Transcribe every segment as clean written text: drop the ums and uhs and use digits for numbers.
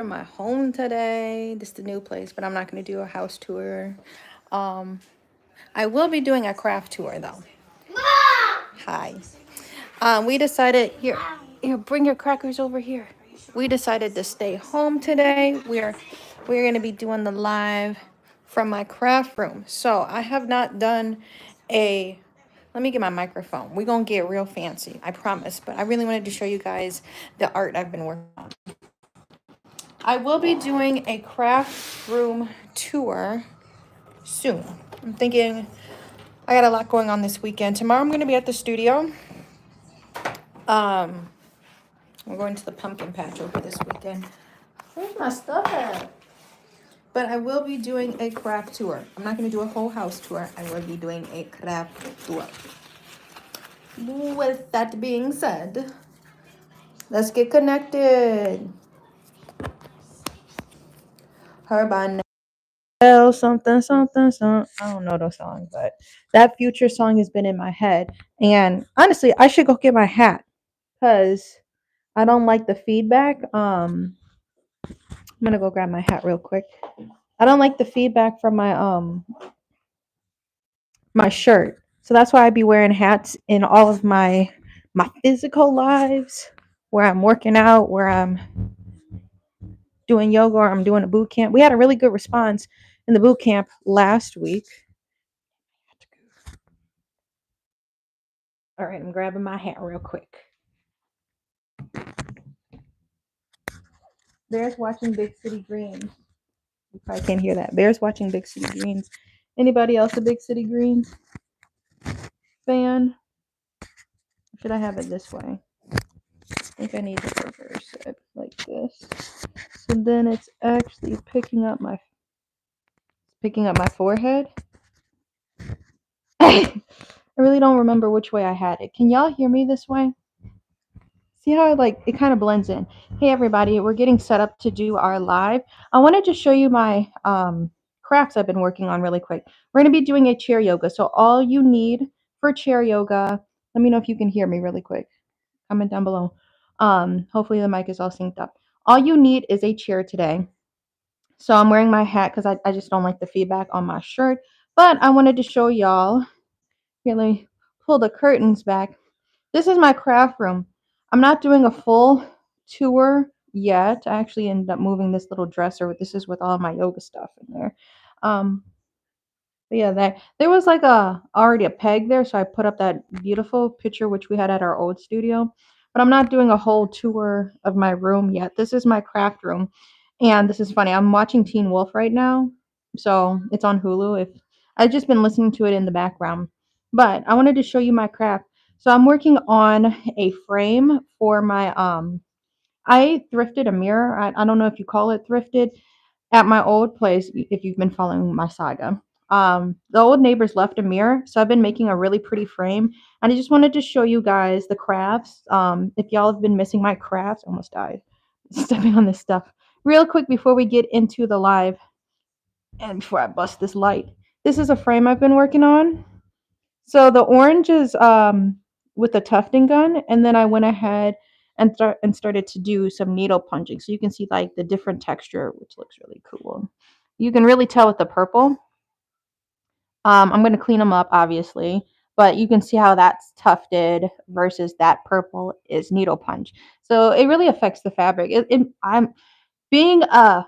my home today. This is the new place, but I'm not going to do a house tour. Um, I will be doing a craft tour though. Hi. We decided here, bring your crackers over here. We decided to stay home today. We're going to be doing the live from my craft room. So I have not done a. Let me get my microphone. We're going to get real fancy, I promise. But I really wanted to show you guys the art I've been working on. I will be doing a craft room tour soon. I'm thinking I got a lot going on this weekend. Tomorrow I'm going to be at the studio. Um, we're going to the pumpkin patch over this weekend. Where's my stuff at? But I will be doing a craft tour. I'm not going to do a whole house tour. I will be doing a craft tour. With that being said, let's get connected. Herban. Something, something, something. I don't know those songs, but that Future song has been in my head. And honestly, I should go get my hat because I don't like the feedback. I'm gonna go grab my hat real quick. I don't like the feedback from my shirt, so that's why I be wearing hats in all of my physical lives, where I'm working out, where I'm doing yoga, or I'm doing a boot camp. We had a really good response in the boot camp last week. All right, I'm grabbing my hat real quick. Bears watching Big City Greens. You probably can't hear that. Bears watching Big City Greens. Anybody else a Big City Greens fan? Should I have it this way? I think I need to reverse it like this. So then it's actually picking up my forehead. I really don't remember which way I had it. Can y'all hear me this way? See how it kind of blends in. Hey everybody, we're getting set up to do our live. I wanted to show you my crafts I've been working on really quick. We're going to be doing a chair yoga. So all you need for chair yoga, let me know if you can hear me really quick. Comment down below. Hopefully the mic is all synced up. All you need is a chair today. So I'm wearing my hat because I just don't like the feedback on my shirt. But I wanted to show y'all. Here, let me pull the curtains back. This is my craft room. I'm not doing a full tour yet. I actually ended up moving this little dresser. This is with all my yoga stuff in there. Um, but yeah, there was like already a peg there, so I put up that beautiful picture which we had at our old studio. But I'm not doing a whole tour of my room yet. This is my craft room, and this is funny. I'm watching Teen Wolf right now, so it's on Hulu. If I've just been listening to it in the background, but I wanted to show you my craft. So I'm working on a frame for my I thrifted a mirror. I don't know if you call it thrifted at my old place, if you've been following my saga. The old neighbors left a mirror, so I've been making a really pretty frame, and I just wanted to show you guys the crafts. If y'all have been missing my crafts, I almost died stepping on this stuff. Real quick before we get into the live, and before I bust this light, this is a frame I've been working on. So the orange is with the tufting gun, and then I went ahead and started to do some needle punching. So you can see like the different texture, which looks really cool. You can really tell with the purple. I'm going to clean them up, obviously, but you can see how that's tufted versus that purple is needle punch. So it really affects the fabric. I'm being a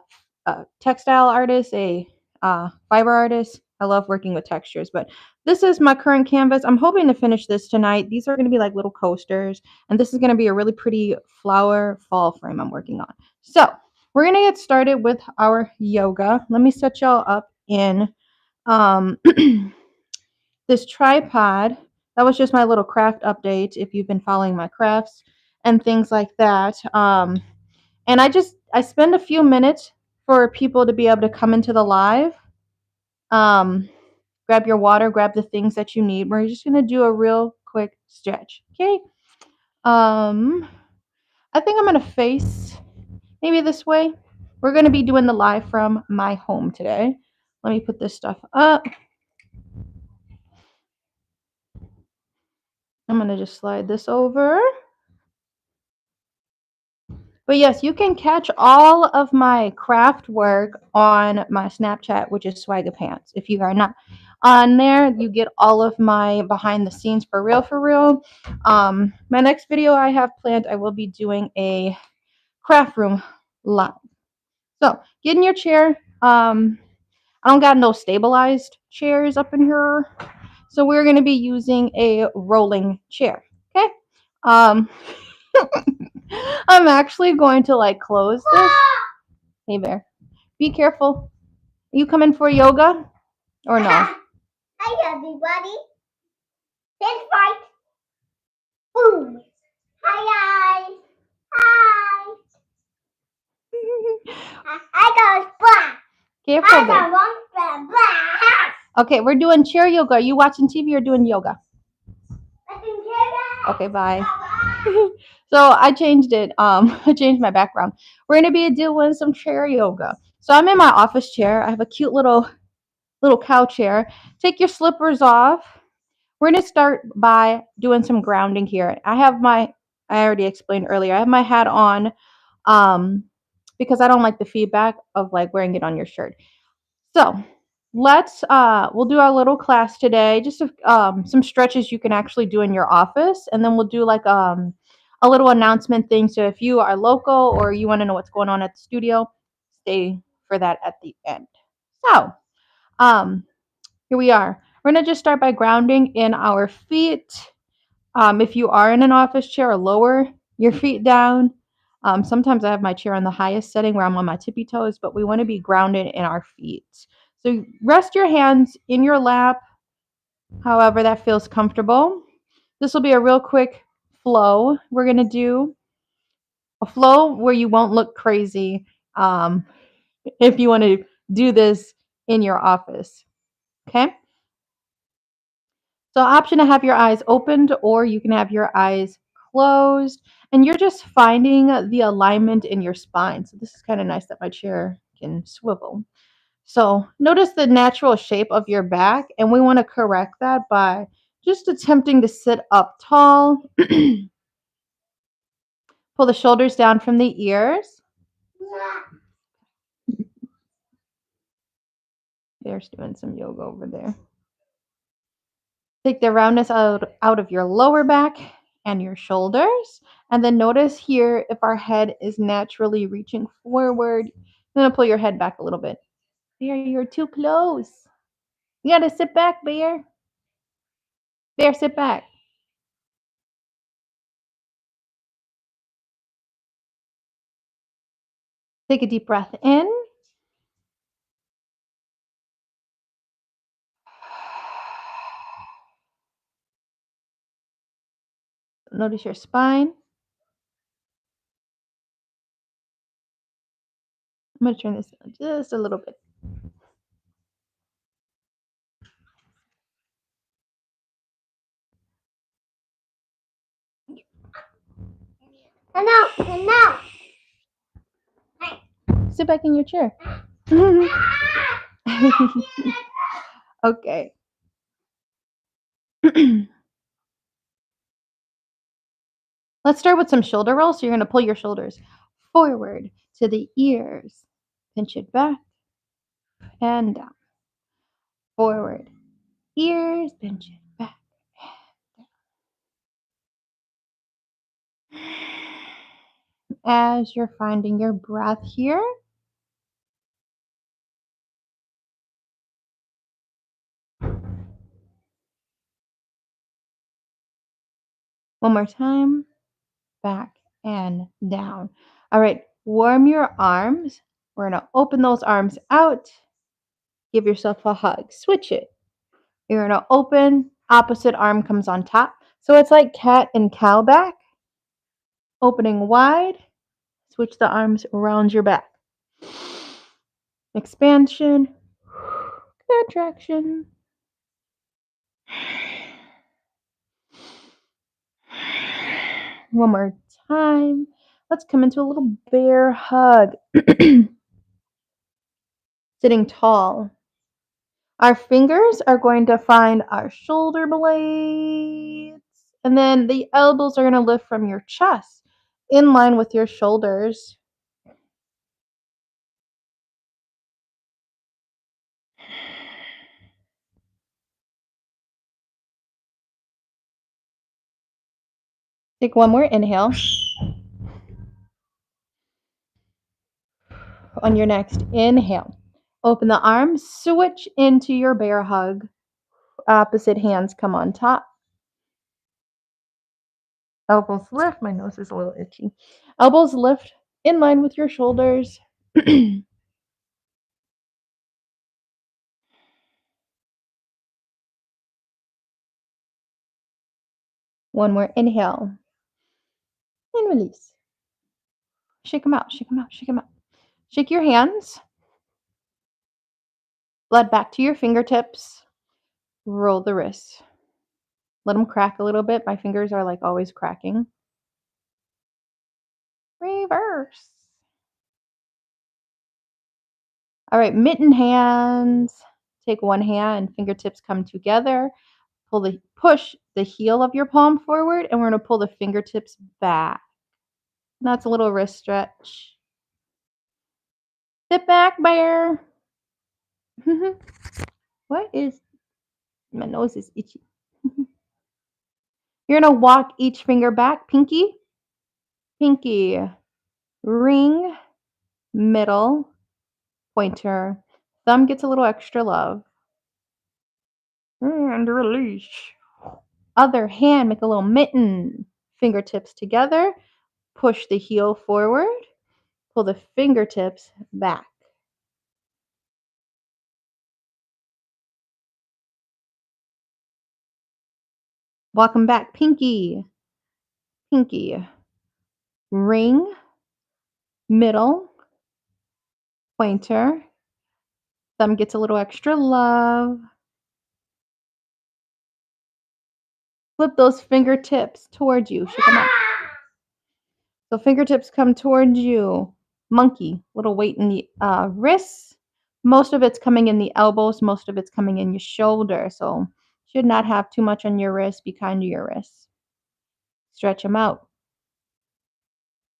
textile artist, a fiber artist. I love working with textures, but this is my current canvas. I'm hoping to finish this tonight. These are going to be like little coasters, and this is going to be a really pretty flower fall frame I'm working on. So we're going to get started with our yoga. Let me set y'all up in um, this tripod. That was just my little craft update if you've been following my crafts and things like that. And I spend a few minutes for people to be able to come into the live. Grab your water, grab the things that you need. We're just gonna do a real quick stretch. Okay. I think I'm gonna face maybe this way. We're gonna be doing the live from my home today. Let me put this stuff up. I'm gonna just slide this over. But yes, you can catch all of my craft work on my Snapchat, which is Swagga Pants. If you are not on there, you get all of my behind the scenes for real, for real. My next video I have planned, I will be doing a craft room live. So get in your chair. I don't got no stabilized chairs up in here. So we're going to be using a rolling chair. Okay. Um, I'm actually going to like close this. Hey bear, be careful. Are you coming for yoga or no? Hi everybody. Let's fight. Boom. Hi guys. Hi. I got black. Careful I there. got one black. Okay, we're doing chair yoga. Are you watching TV or doing yoga? I can hear that. Okay, bye. So I changed it. I changed my background. We're gonna be doing some chair yoga. So I'm in my office chair. I have a cute little cow chair. Take your slippers off. We're gonna start by doing some grounding here. I already explained earlier. I have my hat on, because I don't like the feedback of like wearing it on your shirt. So we'll do our little class today. Just some stretches you can actually do in your office, and then we'll do like a little announcement thing. So if you are local or you want to know what's going on at the studio, stay for that at the end. So um, here we are. We're gonna just start by grounding in our feet. If you are in an office chair, or lower your feet down. Sometimes I have my chair on the highest setting where I'm on my tippy toes, but we want to be grounded in our feet. So rest your hands in your lap, however that feels comfortable. This will be a real quick flow. We're going to do a flow where you won't look crazy, um, if you want to do this in your office. Okay? So option to have your eyes opened, or you can have your eyes closed, and you're just finding the alignment in your spine. So this is kind of nice that my chair can swivel. So notice the natural shape of your back, and we want to correct that by just attempting to sit up tall. Pull the shoulders down from the ears. There's doing some yoga over there. Take the roundness out of your lower back and your shoulders. And then notice here if our head is naturally reaching forward. I'm going to pull your head back a little bit. Bear, you're too close. You got to sit back, Bear. Bear, sit back. Take a deep breath in. Notice your spine. I'm going to turn this down just a little bit. No. Sit back in your chair. Okay. Let's start with some shoulder rolls. So you're going to pull your shoulders forward to the ears. Pinch it back and down. Forward. Ears, pinch it back and down. As you're finding your breath here, one more time, back and down. All right, warm your arms. We're going to open those arms out. Give yourself a hug. Switch it. You're going to open, opposite arm comes on top. So it's like cat and cow back. Opening wide, switch the arms around your back. Expansion, contraction. One more time. Let's come into a little bear hug. Sitting tall. Our fingers are going to find our shoulder blades, and then the elbows are going to lift from your chest. in line with your shoulders. Take one more inhale. On your next inhale, open the arms, switch into your bear hug. Opposite hands come on top. Elbows lift. My nose is a little itchy. Elbows lift in line with your shoulders. One more inhale and release. Shake them out, shake them out, shake them out. Shake your hands. Blood back to your fingertips. Roll the wrists. Let them crack a little bit. My fingers are like always cracking. Reverse. All right, mitten hands. Take one hand and fingertips come together. Push the heel of your palm forward, and we're going to pull the fingertips back. That's a little wrist stretch. Sit back, bear. What is my nose is itchy. You're going to walk each finger back. Pinky, pinky, ring, middle, pointer. Thumb gets a little extra love. And release. Other hand, make a little mitten. Fingertips together. Push the heel forward. Pull the fingertips back. Walk them back. Pinky, pinky, ring, middle, pointer. Thumb gets a little extra love. Flip those fingertips towards you. Shake them up. So fingertips come towards you. Monkey, little weight in the wrists. Most of it's coming in the elbows. Most of it's coming in your shoulder. So should not have too much on your wrist. Be kind to your wrists. Stretch them out.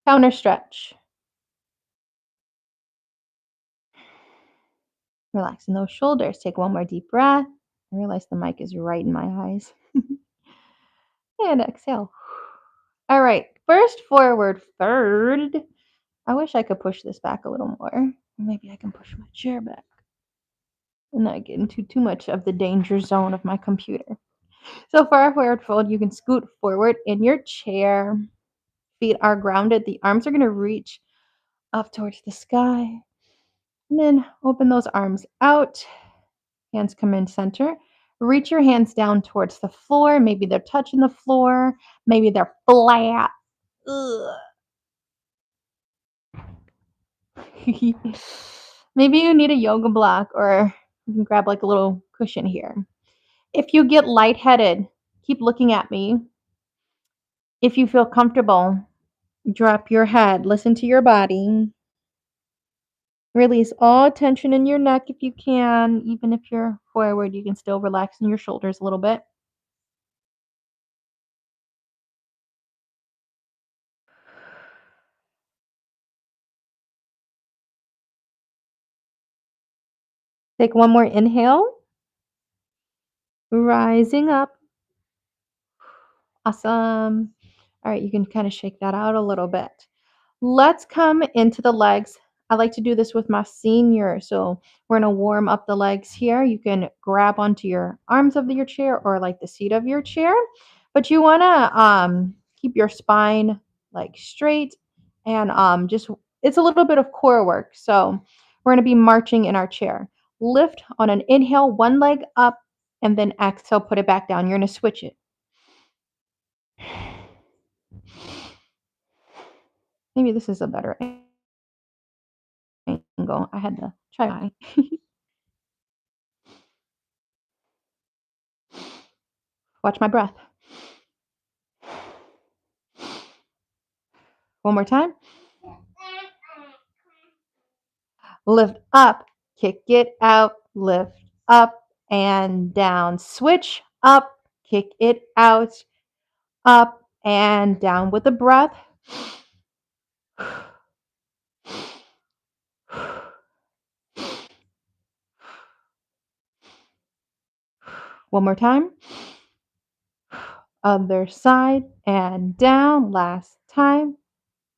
Counter stretch. Relaxing those shoulders. Take one more deep breath. I realize the mic is right in my eyes. And exhale. All right. First forward, third. I wish I could push this back a little more. Maybe I can push my chair back and not get into too much of the danger zone of my computer. So for our forward fold, you can scoot forward in your chair. Feet are grounded. The arms are going to reach up towards the sky. And then open those arms out. Hands come in center. Reach your hands down towards the floor. Maybe they're touching the floor. Maybe they're flat. Maybe you need a yoga block, or you can grab like a little cushion here. If you get lightheaded, keep looking at me. If you feel comfortable, drop your head. Listen to your body. Release all tension in your neck if you can. Even if you're forward, you can still relax in your shoulders a little bit. Take one more inhale. Rising up. Awesome. All right, you can kind of shake that out a little bit. Let's come into the legs. I like to do this with my senior. So we're going to warm up the legs here. You can grab onto your arms of your chair or like the seat of your chair. But you want to keep your spine like straight and just it's a little bit of core work. So we're going to be marching in our chair. Lift on an inhale, one leg up, and then exhale, put it back down. You're going to switch it. Maybe this is a better angle. I had to try. Watch my breath. One more time. Lift up, kick it out, lift up and down. Switch up, kick it out, up and down with the breath. One more time. Other side and down. Last time.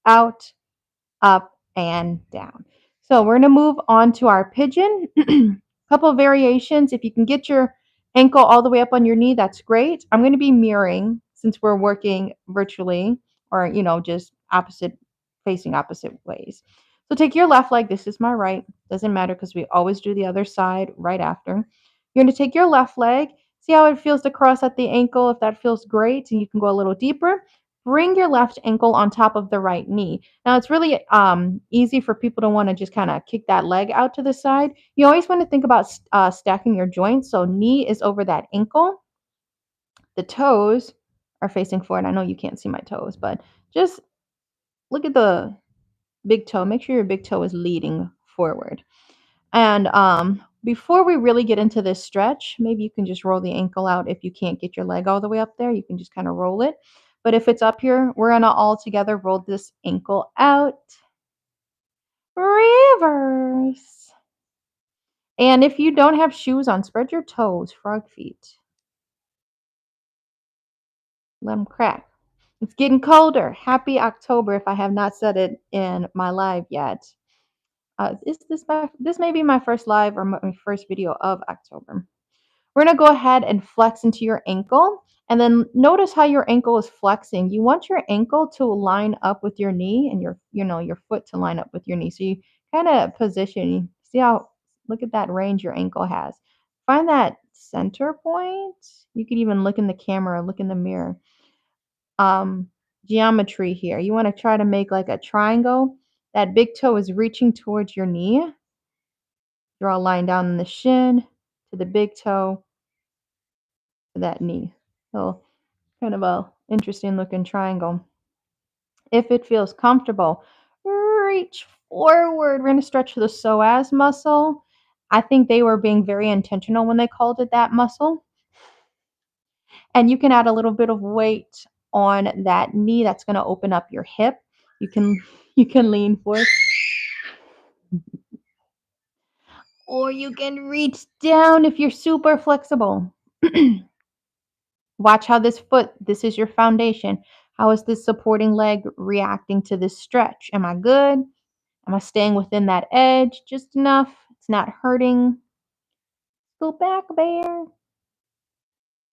Out, up, and down. So we're going to move on to our pigeon. Couple of variations. If you can get your ankle all the way up on your knee, that's great. I'm going to be mirroring since we're working virtually or, just opposite, facing opposite ways. So take your left leg. This is my right. Doesn't matter because we always do the other side right after. You're going to take your left leg. See how it feels to cross at the ankle. If that feels great, and you can go a little deeper. Bring your left ankle on top of the right knee. Now it's really easy for people to want to just kind of kick that leg out to the side. You always want to think about stacking your joints. So knee is over that ankle. The toes are facing forward. I know you can't see my toes, but just look at the big toe. Make sure your big toe is leading forward. And before we really get into this stretch, maybe you can just roll the ankle out. If you can't get your leg all the way up there, you can just kind of roll it. But if it's up here, we're going to all together roll this ankle out. Reverse. And if you don't have shoes on, spread your toes, frog feet. Let them crack. It's getting colder. Happy October if I have not said it in my live yet. This may be my first live or my first video of October. We're going to go ahead and flex into your ankle. And then notice how your ankle is flexing. You want your ankle to line up with your knee and your foot to line up with your knee. So you kind of position. See how, look at that range your ankle has. Find that center point. You could even look in the camera, look in the mirror. Geometry here. You want to try to make like a triangle. That big toe is reaching towards your knee. Draw a line down in the shin to the big toe to that knee. So kind of a interesting looking triangle. If it feels comfortable, reach forward. We're going to stretch the psoas muscle. I think they were being very intentional when they called it that muscle. And you can add a little bit of weight on that knee. That's going to open up your hip. You can lean forward. Or you can reach down if you're super flexible. Watch how this is your foundation. How is this supporting leg reacting to this stretch? Am I good? Am I staying within that edge just enough? It's not hurting. Go back, bear.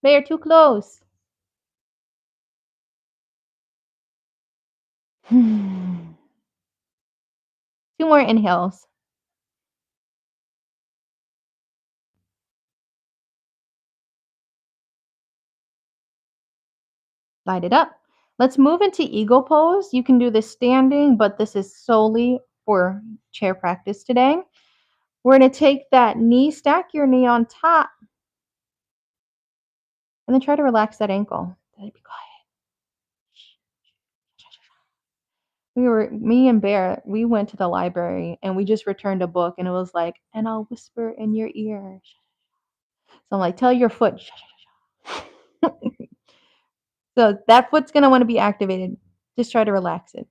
Bear, too close. Two more inhales. Light it up. Let's move into eagle pose. You can do this standing, but this is solely for chair practice today. We're going to take that knee, stack your knee on top, and then try to relax that ankle. Be quiet. Me and Bear, we went to the library and we just returned a book and it was like, and I'll whisper in your ear. So I'm like, tell your foot. So that foot's going to want to be activated. Just try to relax it.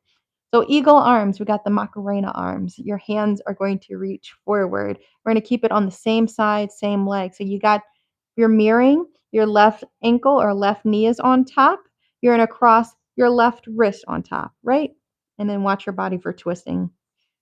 So eagle arms, we got the Macarena arms. Your hands are going to reach forward. We're going to keep it on the same side, same leg. So you're mirroring, your left ankle or left knee is on top. You're going to cross your left wrist on top, right? And then watch your body for twisting.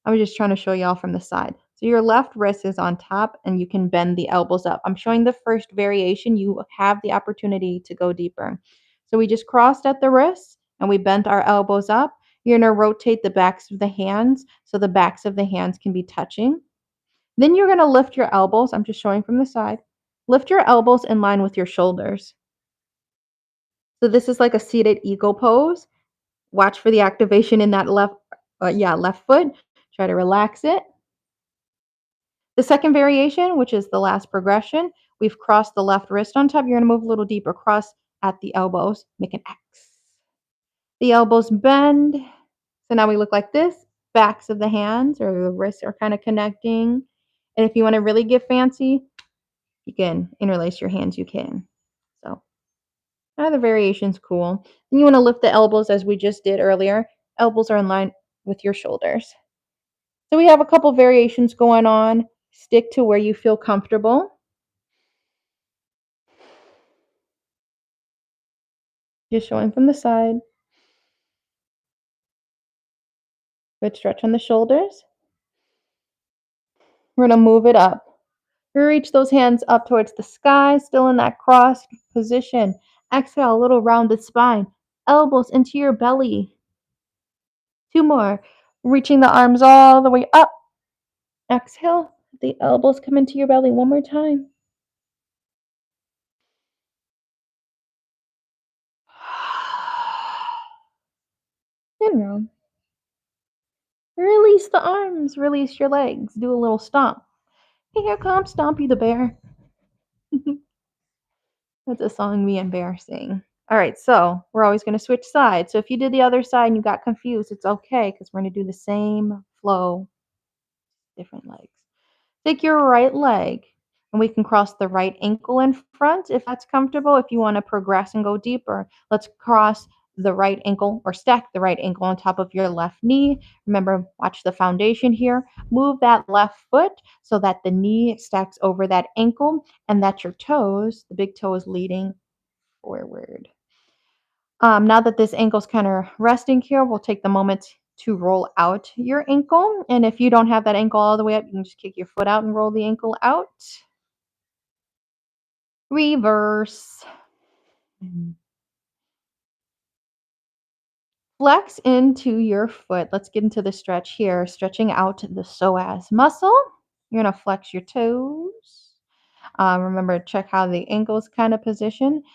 I was just trying to show y'all from the side. So your left wrist is on top and you can bend the elbows up. I'm showing the first variation. You have the opportunity to go deeper. So we just crossed at the wrist and we bent our elbows up. You're going to rotate the backs of the hands so the backs of the hands can be touching. Then you're going to lift your elbows. I'm just showing from the side. Lift your elbows in line with your shoulders. So this is like a seated eagle pose. Watch for the activation in that left foot. Try to relax it. The second variation, which is the last progression, we've crossed the left wrist on top. You're going to move a little deeper. Cross at the elbows. Make an X. The elbows bend. So now we look like this. Backs of the hands or the wrists are kind of connecting. And if you want to really get fancy, you can interlace your hands. You can. So the variation's cool. And you want to lift the elbows as we just did earlier. Elbows are in line with your shoulders. So we have a couple variations going on. Stick to where you feel comfortable. Just showing from the side. Good stretch on the shoulders. We're going to move it up. Reach those hands up towards the sky, still in that cross position. Exhale, a little rounded spine. Elbows into your belly. 2 more. Reaching the arms all the way up. Exhale. The elbows come into your belly. 1 more time. And round. Release the arms. Release your legs. Do a little stomp. Here comes Stompy the bear. That's a song me and Bear sing. All right, so we're always going to switch sides. So if you did the other side and you got confused, it's okay because we're going to do the same flow, different legs. Take your right leg and we can cross the right ankle in front if that's comfortable. If you want to progress and go deeper, let's cross the right ankle or stack the right ankle on top of your left knee. Remember, watch the foundation here. Move that left foot so that the knee stacks over that ankle and that your toes, the big toe is leading forward. Now that this ankle's kind of resting here, we'll take the moment to roll out your ankle. And if you don't have that ankle all the way up, you can just kick your foot out and roll the ankle out. Reverse. Flex into your foot. Let's get into the stretch here. Stretching out the psoas muscle. You're going to flex your toes. Remember, check how the ankle's kind of positioned.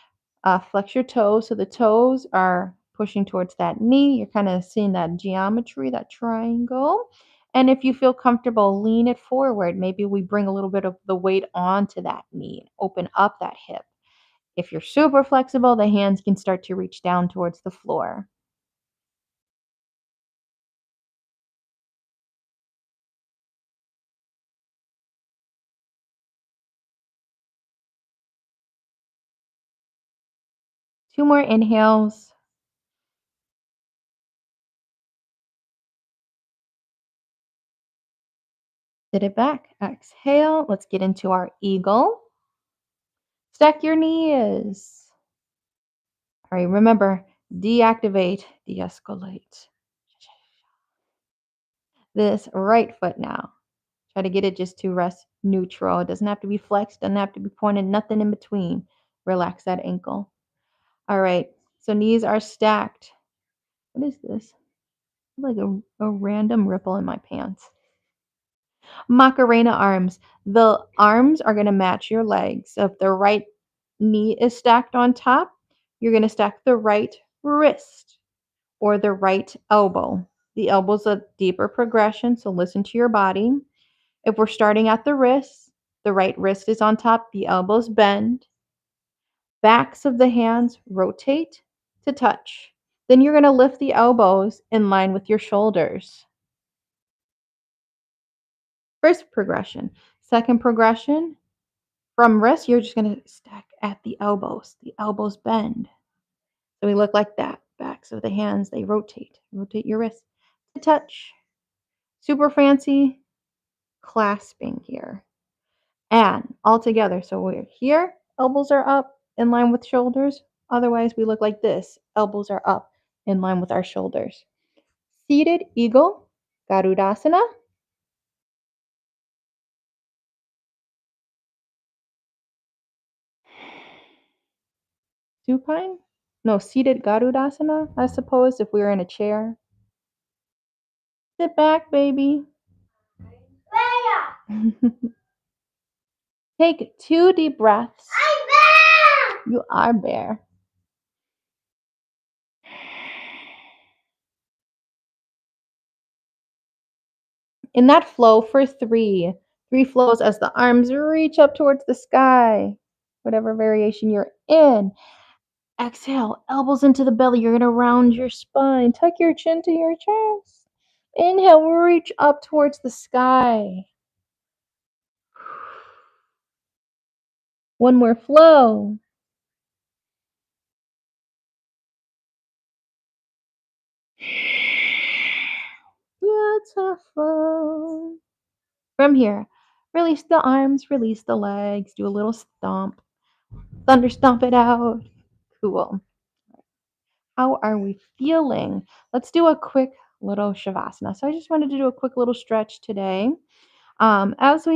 Flex your toes so the toes are pushing towards that knee. You're kind of seeing that geometry, that triangle. And if you feel comfortable, lean it forward. Maybe we bring a little bit of the weight onto that knee, open up that hip. If you're super flexible, the hands can start to reach down towards the floor. Two more inhales. Sit it back. Exhale. Let's get into our eagle. Stack your knees. All right, remember, deactivate, de-escalate. This right foot now. Try to get it just to rest neutral. It doesn't have to be flexed, doesn't have to be pointed, nothing in between. Relax that ankle. All right, so knees are stacked. What is this? Like a random ripple in my pants. Macarena arms. The arms are going to match your legs. So if the right knee is stacked on top, you're going to stack the right wrist or the right elbow. The elbow's a deeper progression, so listen to your body. If we're starting at the wrist, the right wrist is on top, the elbows bend, backs of the hands rotate to touch. Then you're going to lift the elbows in line with your shoulders. First progression. Second progression, from wrist, you're just going to stack at the elbows. The elbows bend. So we look like that. Backs of the hands, they rotate. Rotate your wrist to touch. Super fancy clasping here. And all together. So we're here, elbows are up in line with shoulders. Otherwise, we look like this. Elbows are up in line with our shoulders. Seated eagle, Garudasana. Supine? No, seated Garudasana, I suppose, if we were in a chair. Sit back, baby. Take 2 deep breaths. You are bear. In that flow for 3, 3 flows as the arms reach up towards the sky, whatever variation you're in. Exhale, elbows into the belly. You're going to round your spine. Tuck your chin to your chest. Inhale, reach up towards the sky. One more flow. Beautiful. From here, release the arms, release the legs. Do a little stomp. Thunder stomp it out. Cool. How are we feeling? Let's do a quick little shavasana. So I just wanted to do a quick little stretch today. As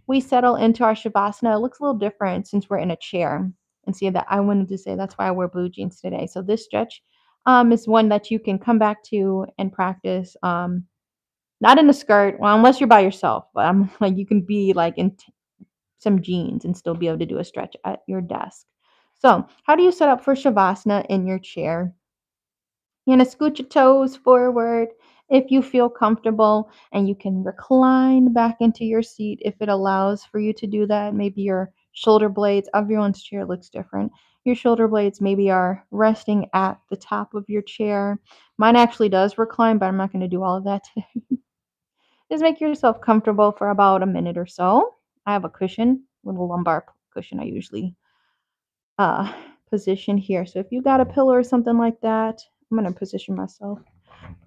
we settle into our shavasana, it looks a little different since we're in a chair. And see that I wanted to say that's why I wear blue jeans today. So this stretch is one that you can come back to and practice. Not in a skirt, well, unless you're by yourself. But I'm like you can be like in some jeans and still be able to do a stretch at your desk. So, how do you set up for shavasana in your chair? You're gonna scoot your toes forward if you feel comfortable, and you can recline back into your seat if it allows for you to do that. Maybe your shoulder blades, everyone's chair looks different. Your shoulder blades maybe are resting at the top of your chair. Mine actually does recline, but I'm not going to do all of that today. Just make yourself comfortable for about a minute or so. I have a cushion, little lumbar cushion I usually uh, position here. So if you got a pillow or something like that, I'm going to position myself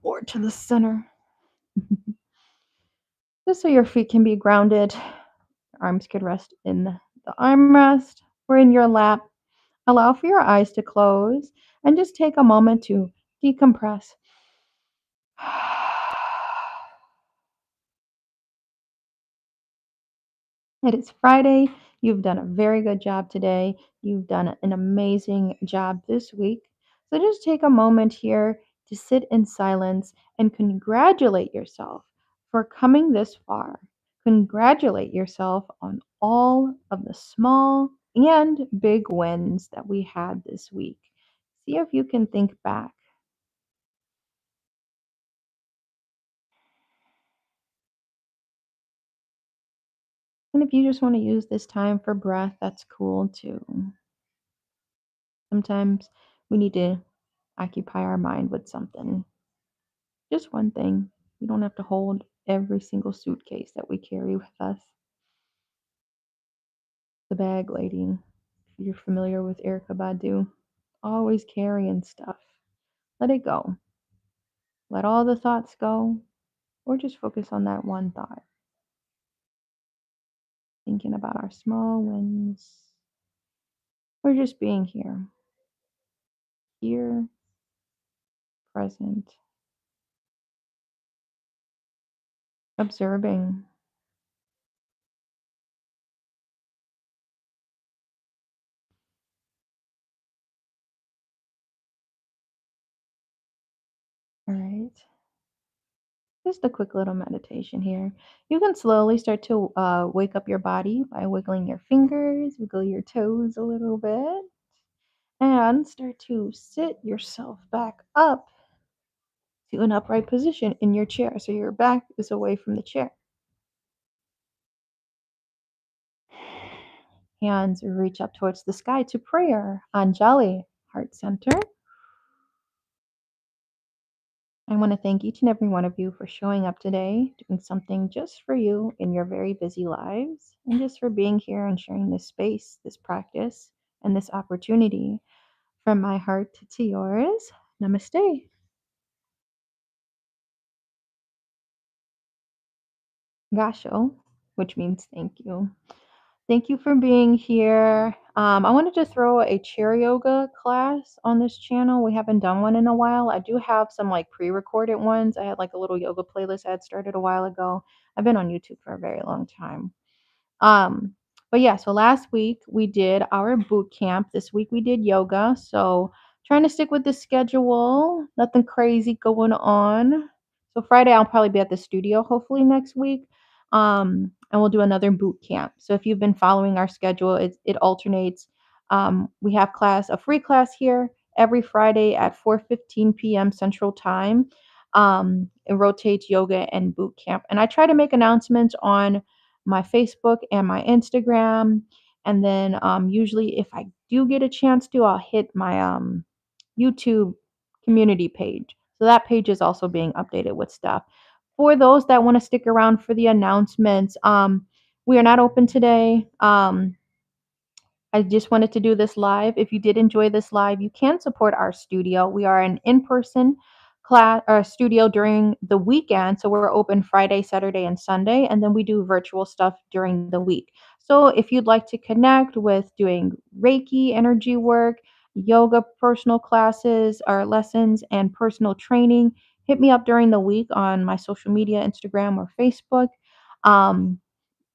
or to the center. Just so your feet can be grounded. Your arms can rest in the armrest or in your lap. Allow for your eyes to close and just take a moment to decompress. It is Friday. You've done a very good job today. You've done an amazing job this week. So just take a moment here to sit in silence and congratulate yourself for coming this far. Congratulate yourself on all of the small and big wins that we had this week. See if you can think back. And if you just want to use this time for breath, that's cool too. Sometimes we need to occupy our mind with something. Just one thing. We don't have to hold every single suitcase that we carry with us. The bag lady, if you're familiar with Erica Badu, always carrying stuff. Let it go. Let all the thoughts go, or just focus on that one thought. Thinking about our small wins, or just being here, here, present, observing. All right. Just a quick little meditation here. You can slowly start to wake up your body by wiggling your fingers, wiggle your toes a little bit, and start to sit yourself back up to an upright position in your chair. So your back is away from the chair. Hands reach up towards the sky to prayer. Anjali, heart center. I want to thank each and every one of you for showing up today, doing something just for you in your very busy lives, and just for being here and sharing this space, this practice, and this opportunity from my heart to yours. Namaste. Gasho, which means thank you. Thank you for being here. I wanted to throw a chair yoga class on this channel. We haven't done one in a while. I do have some like pre-recorded ones. I had like a little yoga playlist I had started a while ago. I've been on YouTube for a very long time. Um, but yeah, so last week we did our boot camp. This week we did yoga. So trying to stick with the schedule. Nothing crazy going on. So Friday I'll probably be at the studio hopefully next week. And we'll do another boot camp. So if you've been following our schedule, it alternates. We have a free class here every Friday at 4:15 p.m. Central Time. It rotates yoga and boot camp. And I try to make announcements on my Facebook and my Instagram. And then usually, if I do get a chance to, I'll hit my YouTube community page. So that page is also being updated with stuff. For those that want to stick around for the announcements, we are not open today. I just wanted to do this live. If you did enjoy this live, you can support our studio. We are an in-person class or studio during the weekend. So we're open Friday, Saturday, and Sunday. And then we do virtual stuff during the week. So if you'd like to connect with doing Reiki energy work, yoga personal classes or lessons and personal training, hit me up during the week on my social media, Instagram or Facebook. Um,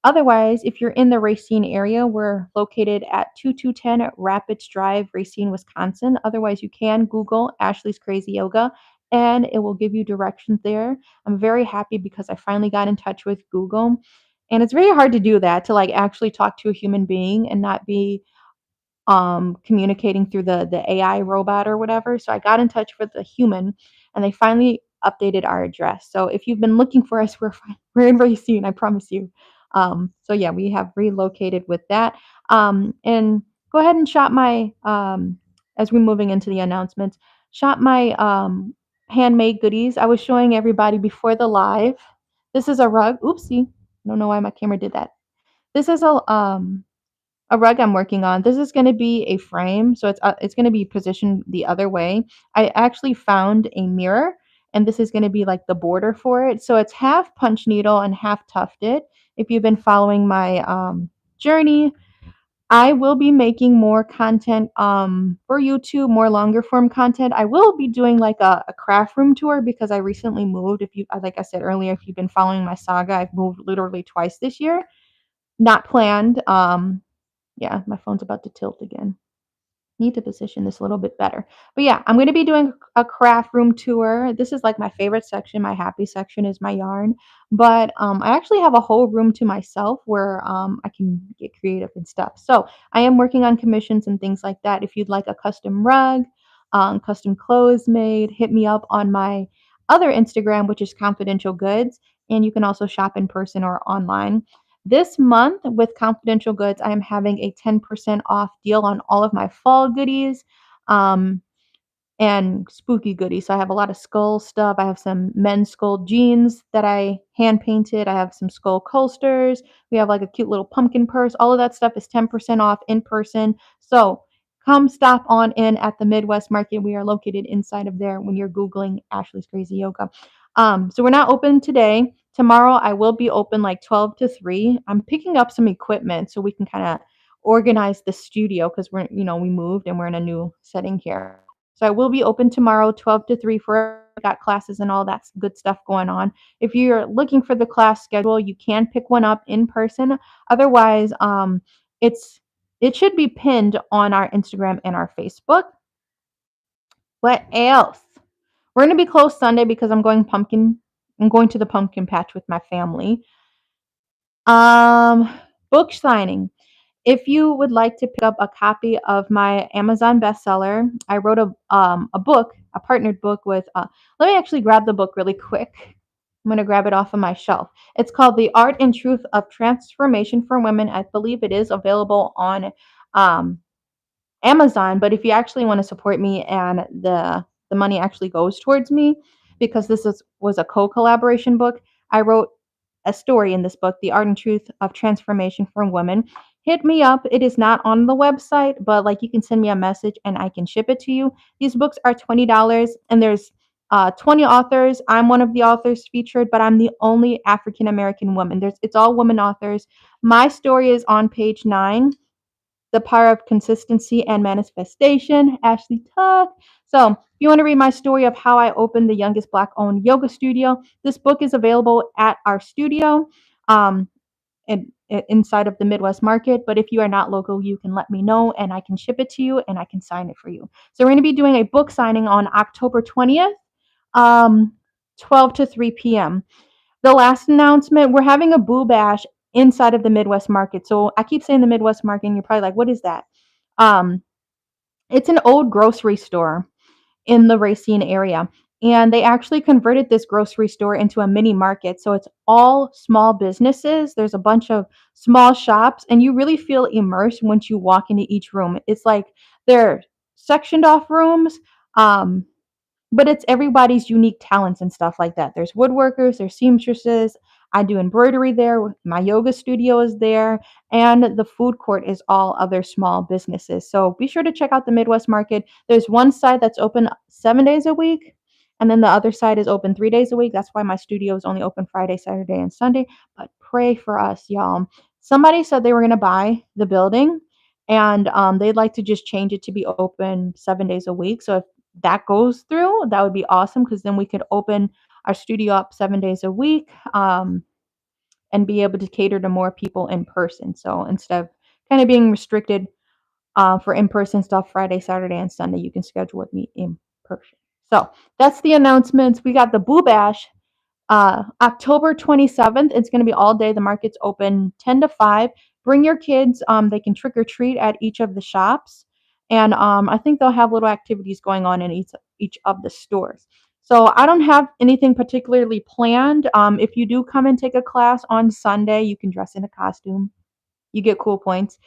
Otherwise, if you're in the Racine area, we're located at 2210 Rapids Drive, Racine, Wisconsin. Otherwise, you can Google Ashley's Crazy Yoga and it will give you directions there. I'm very happy because I finally got in touch with Google. And it's very hard to do that, to like actually talk to a human being and not be communicating through the AI robot or whatever. So I got in touch with a human, and they finally updated our address. So if you've been looking for us, we're in very soon. I promise you. So yeah, we have relocated with that. And go ahead and shop my as we're moving into the announcements. Shop my handmade goodies. I was showing everybody before the live. This is a rug. Oopsie. I don't know why my camera did that. This is a rug I'm working on. This is going to be a frame, so it's going to be positioned the other way. I actually found a mirror, and this is going to be like the border for it. So it's half punch needle and half tufted. If you've been following my journey, I will be making more content for YouTube, more longer form content. I will be doing like a craft room tour because I recently moved. If you, like I said earlier, if you've been following my saga, I've moved literally twice this year. Not planned. Yeah, my phone's about to tilt again. Need to position this a little bit better. But yeah, I'm going to be doing a craft room tour. This is like my favorite section. My happy section is my yarn. But I actually have a whole room to myself where I can get creative and stuff. So I am working on commissions and things like that. If you'd like a custom rug, custom clothes made, hit me up on my other Instagram, which is Confidential Goods. And you can also shop in person or online. This month with Confidential Goods, I am having a 10% off deal on all of my fall goodies um, and spooky goodies. So I have a lot of skull stuff. I have some men's skull jeans that I hand painted. I have some skull coasters. We have like a cute little pumpkin purse. All of that stuff is 10% off in person. So come stop on in at the Midwest Market. We are located inside of there when you're Googling Ashley's Crazy Yoga. So we're not open today. Tomorrow I will be open like 12 to 3. I'm picking up some equipment so we can kind of organize the studio because we moved and we're in a new setting here. So I will be open tomorrow 12 to 3 for got classes and all that good stuff going on. If you're looking for the class schedule, you can pick one up in person. Otherwise, it's it should be pinned on our Instagram and our Facebook. What else? We're going to be closed Sunday because I'm going to the pumpkin patch with my family. Book signing. If you would like to pick up a copy of my Amazon bestseller, I wrote a book, a partnered book with. Let me actually grab the book really quick. I'm going to grab it off of my shelf. It's called The Art and Truth of Transformation for Women. I believe it is available on um, Amazon, but if you actually want to support me and the money actually goes towards me, because was a co-collaboration book, I wrote a story in this book, The Art and Truth of Transformation for Women. Hit me up. It is not on the website, but like you can send me a message and I can ship it to you. These books are $20 and there's 20 authors. I'm one of the authors featured, but I'm the only African American woman. It's all women authors. My story is on page 9, the Power of Consistency and Manifestation, Ashlee Tuck. So, if you want to read my story of how I opened the youngest Black owned yoga studio, this book is available at our studio um, inside of the Midwest Market. But if you are not local, you can let me know and I can ship it to you and I can sign it for you. So, we're going to be doing a book signing on October 20th, um, 12 to 3 p.m. The last announcement, we're having a Boo Bash inside of the Midwest Market. So I keep saying the Midwest Market, and you're probably like, what is that? Um, it's an old grocery store in the Racine area. And they actually converted this grocery store into a mini market. So it's all small businesses. There's a bunch of small shops, and you really feel immersed once you walk into each room. It's like they're sectioned off rooms. Um, but it's everybody's unique talents and stuff like that. There's woodworkers, there's seamstresses. I do embroidery there. My yoga studio is there, and the food court is all other small businesses. So be sure to check out the Midwest Market. There's one side that's open 7 days a week, and then the other side is open 3 days a week. That's why my studio is only open Friday, Saturday, and Sunday. But pray for us, y'all. Somebody said they were going to buy the building, and they'd like to just change it to be open 7 days a week. So if that goes through, that would be awesome because then we could open our studio up 7 days a week, and be able to cater to more people in person. So instead of kind of being restricted for in person stuff Friday, Saturday, and Sunday, you can schedule with me in person. So that's the announcements. We got the Boo Bash October 27th. It's going to be all day. The market's open 10 to 5. Bring your kids. They can trick or treat at each of the shops. And I think they'll have little activities going on in each of the stores. So I don't have anything particularly planned. If you do come and take a class on Sunday, you can dress in a costume. You get cool points.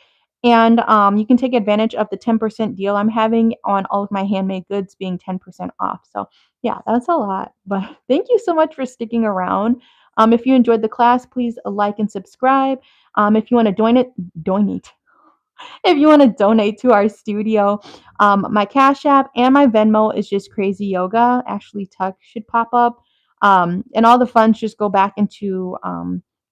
And you can take advantage of the 10% deal I'm having on all of my handmade goods being 10% off. So, yeah, that's a lot. But thank you so much for sticking around. If you enjoyed the class, please like and subscribe. If you want to donate. If you want to donate to our studio, my Cash App and my Venmo is just CrazyYoga. Ashlee Tuck should pop up. And all the funds just go back into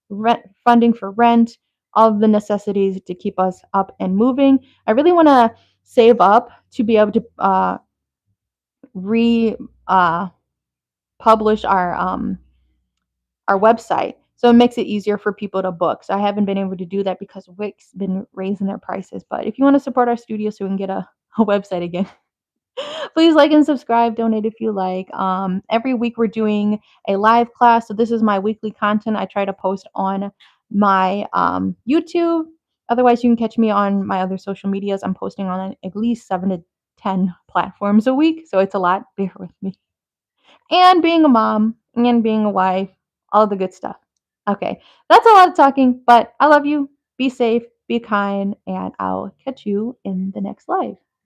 rent funding for rent, all of the necessities to keep us up and moving. I really want to save up to be able to re publish our website. So it makes it easier for people to book. So I haven't been able to do that because Wix been raising their prices. But if you want to support our studio so we can get a website again, please like and subscribe, donate if you like. Every week we're doing a live class. So this is my weekly content I try to post on my YouTube. Otherwise, you can catch me on my other social medias. I'm posting on at least 7 to 10 platforms a week. So it's a lot. Bear with me. And being a mom and being a wife, all the good stuff. Okay, that's a lot of talking, but I love you. Be safe, be kind, and I'll catch you in the next live.